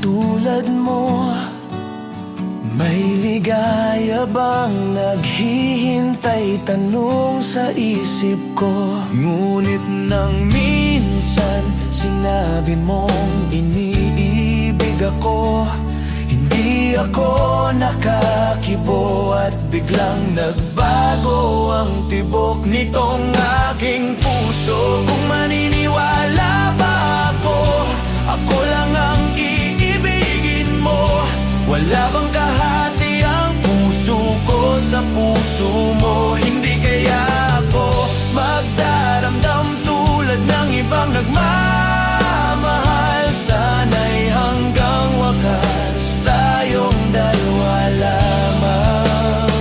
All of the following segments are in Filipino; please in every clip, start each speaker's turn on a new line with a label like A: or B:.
A: tulad mo? May ligaya bang naghihintay? Tanong sa isip ko. Ngunit nang minsan sinabi mong iniibig ako, hindi ako nakakibo at biglang nagbago ang tibok nitong aking puso. Kung maniniwala ba ako, ako lang ang iibigin mo. Wala bang kahati ang puso ko sa puso mo? Hindi kaya ako magdaramdam tulad ng ibang nagmamahal. Sana'y hanggang wakas tayong dalawa lamang.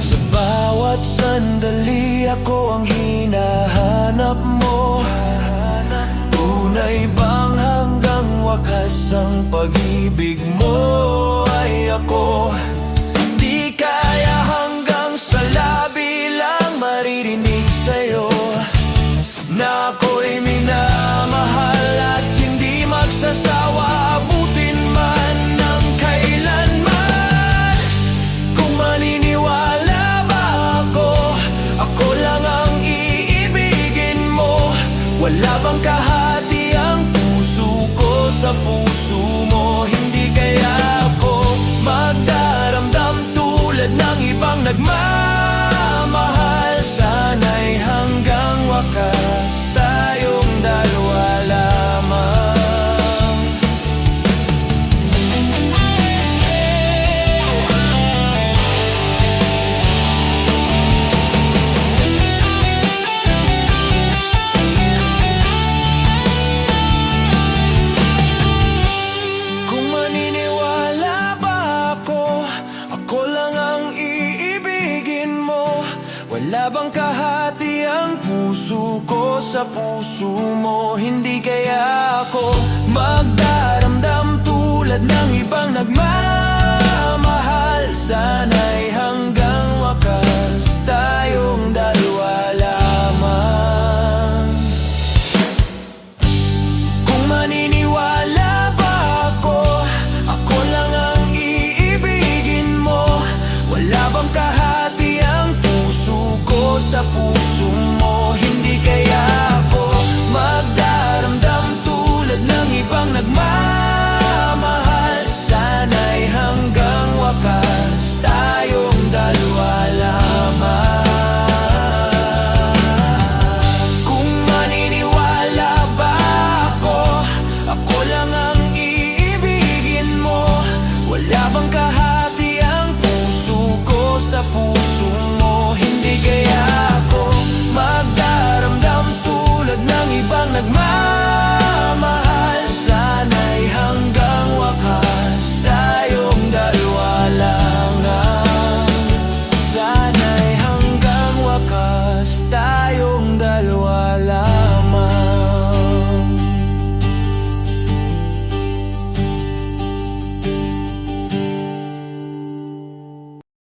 A: Sa bawat sandali ako ang hinahanap mo. Tunay bang hanggang wakas ang pag-ibig mo ay ako? Di kaya hanggang sa labi lang maririnig sa'yo na ako'y minamahal at hindi magsasawa abutin man ng kailanman. Kung maniniwala ba ako, ako lang ang iibigin mo. Wala bang kahati ang puso ko sa puso mo? Hindi kaya ako magdaramdam tulad ng ibang nagmamahal. Sana'y hanggang wakas tayong dalawa lamang. Kung maniniwala ba ako, ako lang ang iibigin mo. Wala bang kahati ang puso ko sa puso mo? Hindi kaya ako magdaramdam tulad ng ibang nagmamahal. Sana'y hanggang